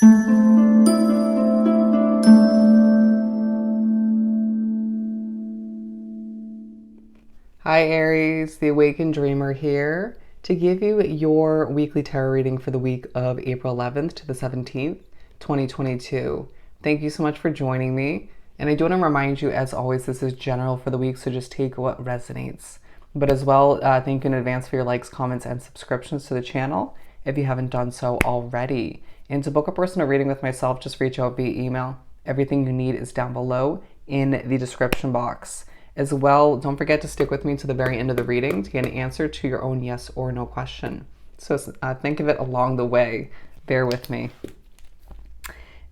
Hi Aries, the Awakened Dreamer here to give you your weekly tarot reading for the week of April 11th to the 17th, 2022. Thank you so much for joining me. And I do want to remind you, as always, this is general for the week, so just take what resonates. But as well, thank you in advance for your likes, comments, and subscriptions to the channel if you haven't done so already. And to book a personal reading with myself, just reach out via email. Everything you need is down below in the description box. As well, don't forget to stick with me to the very end of the reading to get an answer to your own yes or no question. So think of it along the way. Bear with me.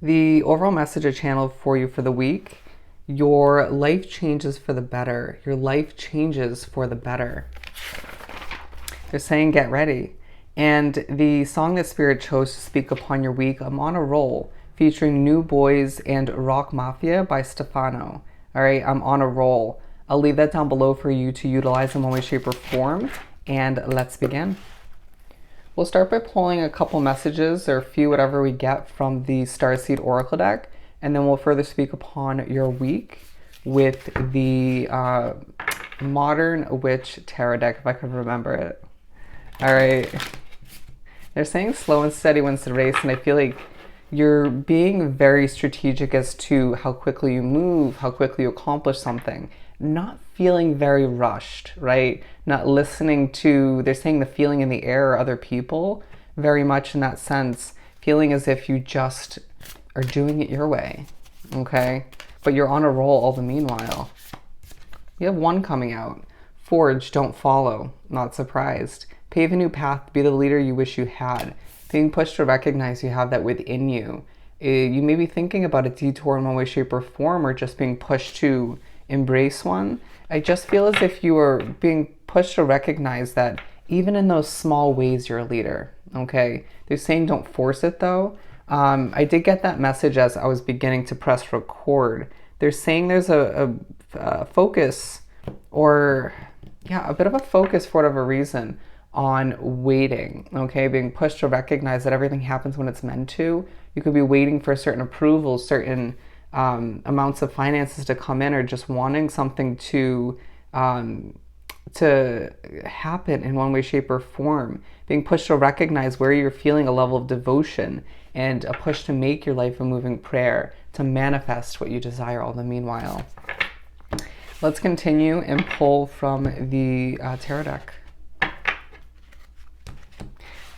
The overall message I channeled for you for the week: your life changes for the better. Your life changes for the better. They're saying get ready. And the song that Spirit chose to speak upon your week, I'm on a roll, featuring New Boyz and Rock Mafia by Stefano. All right, I'm on a roll. I'll leave that down below for you to utilize in one way, shape, or form. And let's begin. We'll start by pulling a couple messages, or a few, whatever we get, from the Starseed Oracle deck. And then we'll further speak upon your week with the Modern Witch Tarot deck, if I could remember it. All right. They're saying slow and steady wins the race, and I feel like you're being very strategic as to how quickly you move, how quickly you accomplish something. Not feeling very rushed, right? Not listening to, they're saying, the feeling in the air or other people, very much in that sense, feeling as if you just are doing it your way, okay? But you're on a roll all the meanwhile. You have one coming out. Forge, don't follow, not surprised. Pave a new path, be the leader you wish you had. Being pushed to recognize you have that within you. You may be thinking about a detour in one way, shape, or form, or just being pushed to embrace one. I just feel as if you are being pushed to recognize that even in those small ways, you're a leader, okay? They're saying don't force it, though. I did get that message as I was beginning to press record. They're saying there's a focus, or yeah, a bit of a focus for whatever reason, on waiting, okay? Being pushed to recognize that everything happens when it's meant to. You could be waiting for certain approvals, certain amounts of finances to come in, or just wanting something to happen in one way, shape, or form. Being pushed to recognize where you're feeling a level of devotion and a push to make your life a moving prayer, to manifest what you desire all the meanwhile. Let's continue and pull from the tarot deck.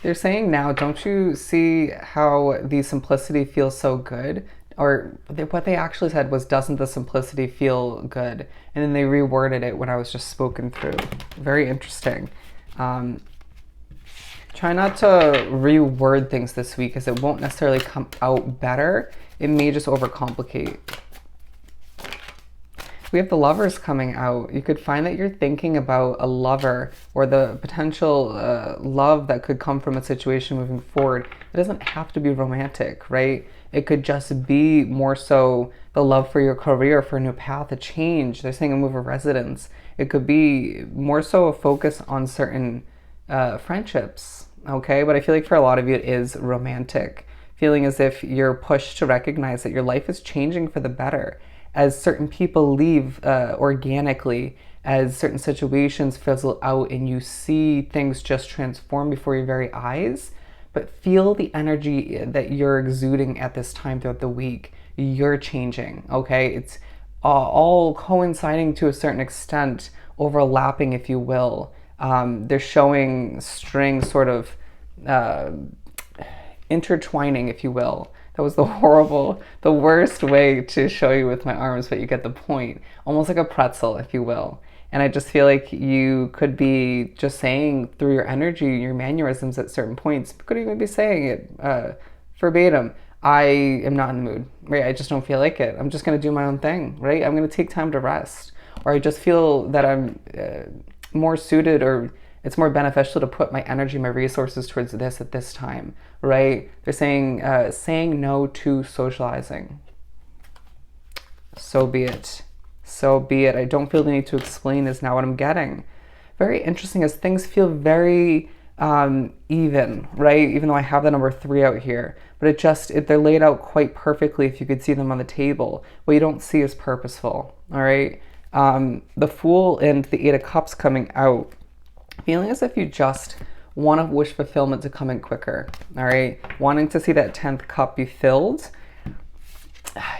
They're saying now, don't you see how the simplicity feels so good? Or what they actually said was, doesn't the simplicity feel good? And then they reworded it when I was just spoken through. Very interesting. Try not to reword things this week, as it won't necessarily come out better. It may just overcomplicate. We have the Lovers coming out. You could find that you're thinking about a lover, or the potential love that could come from a situation moving forward. It doesn't have to be romantic, right? It could just be more so the love for your career, for a new path, a change. They're saying a move of residence. It could be more so a focus on certain friendships, okay? But I feel like for a lot of you, it is romantic. Feeling as if you're pushed to recognize that your life is changing for the better, as certain people leave organically, as certain situations fizzle out and you see things just transform before your very eyes. But feel the energy that you're exuding at this time throughout the week. You're changing, okay? It's all coinciding to a certain extent, overlapping, if you will. They're showing strings sort of intertwining, if you will. That was the worst way to show you with my arms, but you get the point. Almost like a pretzel, if you will. And I just feel like you could be just saying through your energy, your mannerisms at certain points, you could even be saying it verbatim, I am not in the mood, right? I just don't feel like it. I'm just going to do my own thing, right? I'm going to take time to rest. Or I just feel that I'm more suited, or it's more beneficial to put my energy, my resources towards this at this time, right? They're saying no to socializing. So be it. So be it. I don't feel the need to explain, is now what I'm getting. Very interesting, as things feel very even, right? Even though I have the number 3 out here, but they're laid out quite perfectly if you could see them on the table. What you don't see is purposeful, all right? The Fool and the 8 of Cups coming out, feeling as if you just want to wish fulfillment to come in quicker, all right? Wanting to see that 10th cup be filled.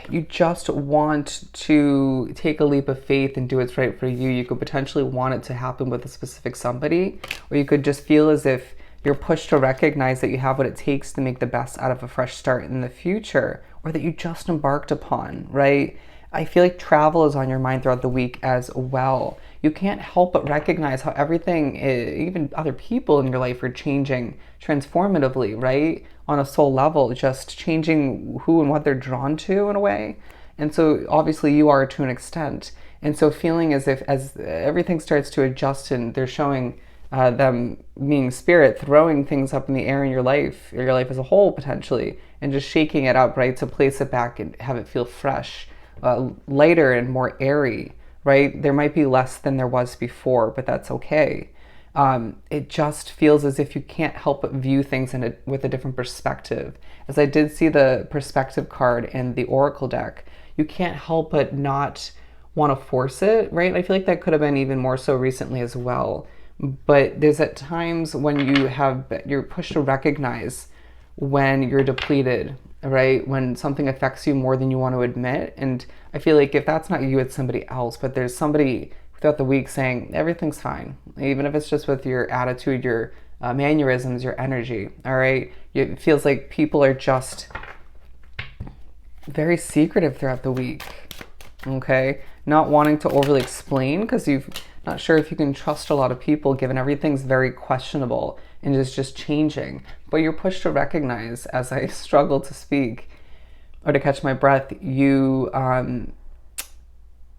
You just want to take a leap of faith and do what's right for you. You could potentially want it to happen with a specific somebody, or you could just feel as if you're pushed to recognize that you have what it takes to make the best out of a fresh start in the future, or that you just embarked upon, right? I feel like travel is on your mind throughout the week as well. You can't help but recognize how everything, even other people in your life, are changing transformatively, right? On a soul level, just changing who and what they're drawn to in a way. And so obviously you are to an extent. And so feeling as if as everything starts to adjust and they're showing them being spirit, throwing things up in the air in your life, or your life as a whole potentially, and just shaking it up, right? To place it back and have it feel fresh. Lighter and more airy, right? There might be less than there was before, but that's okay. It just feels as if you can't help but view things with a different perspective. As I did see the perspective card in the Oracle deck, you can't help but not want to force it, right? I feel like that could have been even more so recently as well. But there's at times when you're pushed to recognize when you're depleted, right? When something affects you more than you want to admit. And I feel like if that's not you, it's somebody else. But there's somebody throughout the week saying everything's fine, even if it's just with your attitude, your mannerisms, your energy, all right? It feels like people are just very secretive throughout the week, okay? Not wanting to overly explain because you're not sure if you can trust a lot of people given everything's very questionable and is just changing. But you're pushed to recognize, as I struggle to speak or to catch my breath, you are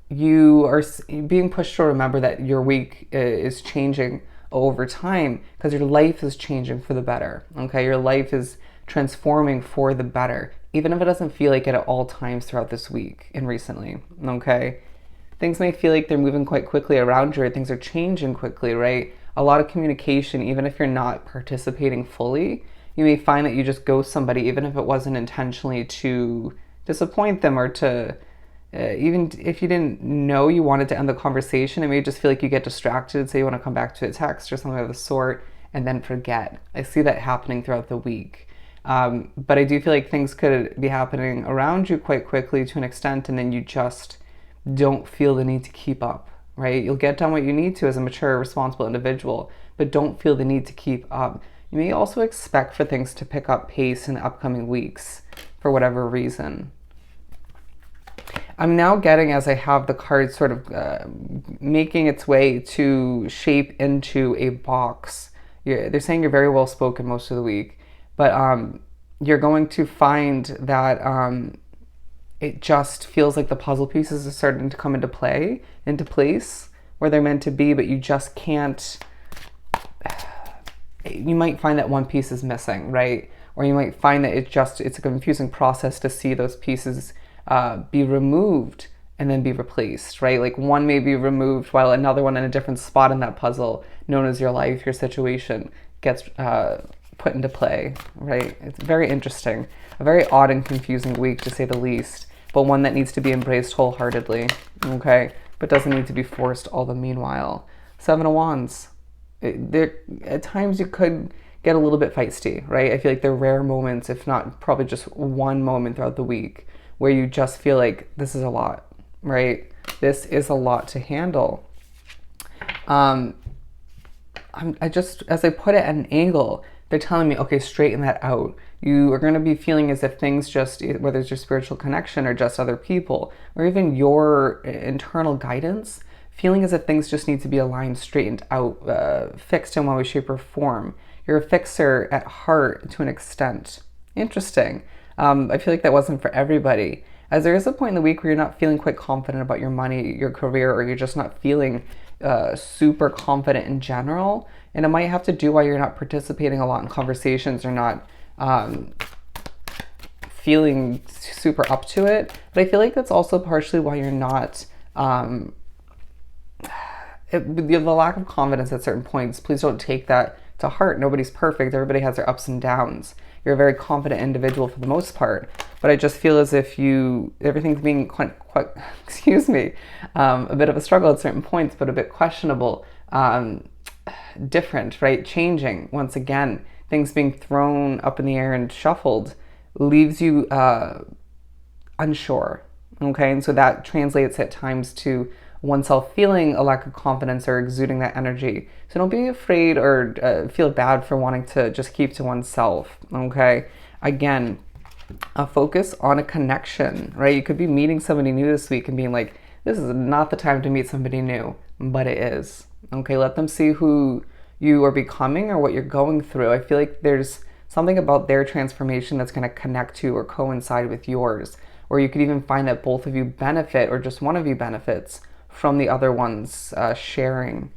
being pushed to remember that your week is changing over time because your life is changing for the better, okay? Your life is transforming for the better, even if it doesn't feel like it at all times throughout this week and recently, okay? Things may feel like they're moving quite quickly around you, or things are changing quickly, right? A lot of communication, even if you're not participating fully, you may find that you just ghost somebody, even if it wasn't intentionally to disappoint them or to, even if you didn't know you wanted to end the conversation, it may just feel like you get distracted, say you want to come back to a text or something of the sort, and then forget. I see that happening throughout the week. But I do feel like things could be happening around you quite quickly to an extent, and then you just don't feel the need to keep up, right? You'll get done what you need to as a mature, responsible individual, but don't feel the need to keep up. You may also expect for things to pick up pace in the upcoming weeks for whatever reason. I'm now getting, as I have the card sort of making its way to shape into a box. They're saying you're very well spoken most of the week, but you're going to find that it just feels like the puzzle pieces are starting to come into place where they're meant to be, but you just can't. You might find that one piece is missing, right? Or you might find that it's a confusing process to see those pieces be removed and then be replaced, right? Like one may be removed while another one in a different spot in that puzzle, known as your life, your situation, gets put into play, right? It's very interesting. A very odd and confusing week, to say the least, but one that needs to be embraced wholeheartedly, okay? But doesn't need to be forced all the meanwhile. 7 of Wands. At times you could get a little bit feisty, right? I feel like there are rare moments, if not probably just one moment throughout the week, where you just feel like this is a lot, right? This is a lot to handle. I just, as I put it at an angle, they're telling me, okay, straighten that out. You are going to be feeling as if things just, whether it's your spiritual connection or just other people, or even your internal guidance, feeling as if things just need to be aligned, straightened out, fixed in one way, shape, or form. You're a fixer at heart to an extent. Interesting. I feel like that wasn't for everybody, as there is a point in the week where you're not feeling quite confident about your money, your career, or you're just not feeling super confident in general. And it might have to do why you're not participating a lot in conversations or not feeling super up to it. But I feel like that's also partially why you're not, the lack of confidence at certain points. Please don't take that to heart. Nobody's perfect. Everybody has their ups and downs. You're a very confident individual for the most part, but I just feel as if everything's being quite excuse me, a bit of a struggle at certain points, but a bit questionable, different, right? Changing once again, things being thrown up in the air and shuffled leaves you unsure. Okay, and so that translates at times to oneself feeling a lack of confidence or exuding that energy. So don't be afraid or feel bad for wanting to just keep to oneself. Okay, again, a focus on a connection, right? You could be meeting somebody new this week and being like, this is not the time to meet somebody new, but it is. Okay, let them see who you are becoming or what you're going through. I feel like there's something about their transformation that's going to connect to or coincide with yours. Or you could even find that both of you benefit or just one of you benefits from the other one's sharing.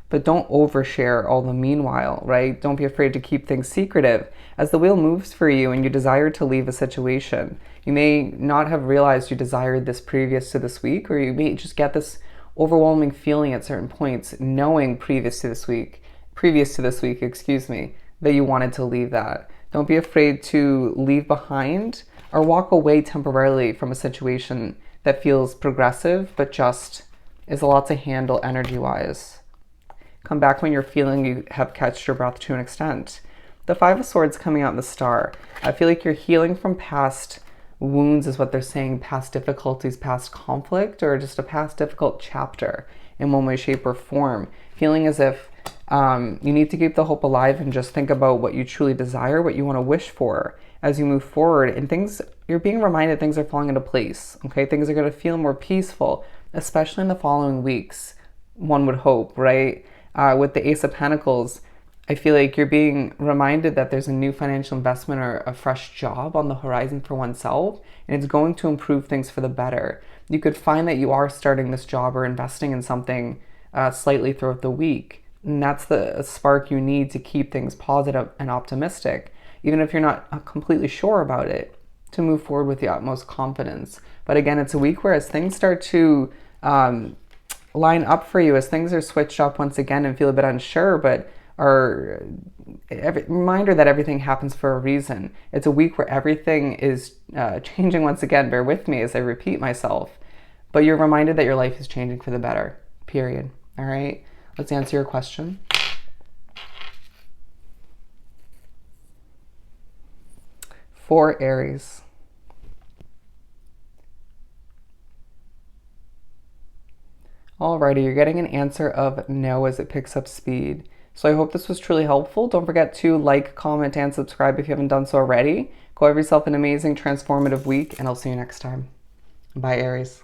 But don't overshare all the meanwhile, right? Don't be afraid to keep things secretive. As the wheel moves for you and you desire to leave a situation, you may not have realized you desired this previous to this week, or you may just get this overwhelming feeling at certain points, knowing previous to this week, excuse me, that you wanted to leave that. Don't be afraid to leave behind or walk away temporarily from a situation that feels progressive, but just is a lot to handle energy-wise. Come back when you're feeling you have catched your breath to an extent. The Five of Swords coming out in the Star. I feel like you're healing from past wounds is what they're saying, past difficulties, past conflict, or just a past difficult chapter in one way, shape, or form. Feeling as if you need to keep the hope alive and just think about what you truly desire, what you want to wish for as you move forward. And things, you're being reminded things are falling into place. Okay, things are going to feel more peaceful, especially in the following weeks, one would hope, right? With the Ace of Pentacles, I feel like you're being reminded that there's a new financial investment or a fresh job on the horizon for oneself, and it's going to improve things for the better. You could find that you are starting this job or investing in something slightly throughout the week, and that's the spark you need to keep things positive and optimistic, even if you're not completely sure about it, to move forward with the utmost confidence. But again, it's a week where as things start to line up for you, as things are switched up once again and feel a bit unsure, but are reminder that everything happens for a reason. It's a week where everything is changing once again. Bear with me as I repeat myself, but you're reminded that your life is changing for the better, period. All right, let's answer your question. For Aries. Alrighty, you're getting an answer of no as it picks up speed. So I hope this was truly helpful. Don't forget to like, comment, and subscribe if you haven't done so already. Go have yourself an amazing, transformative week, and I'll see you next time. Bye, Aries.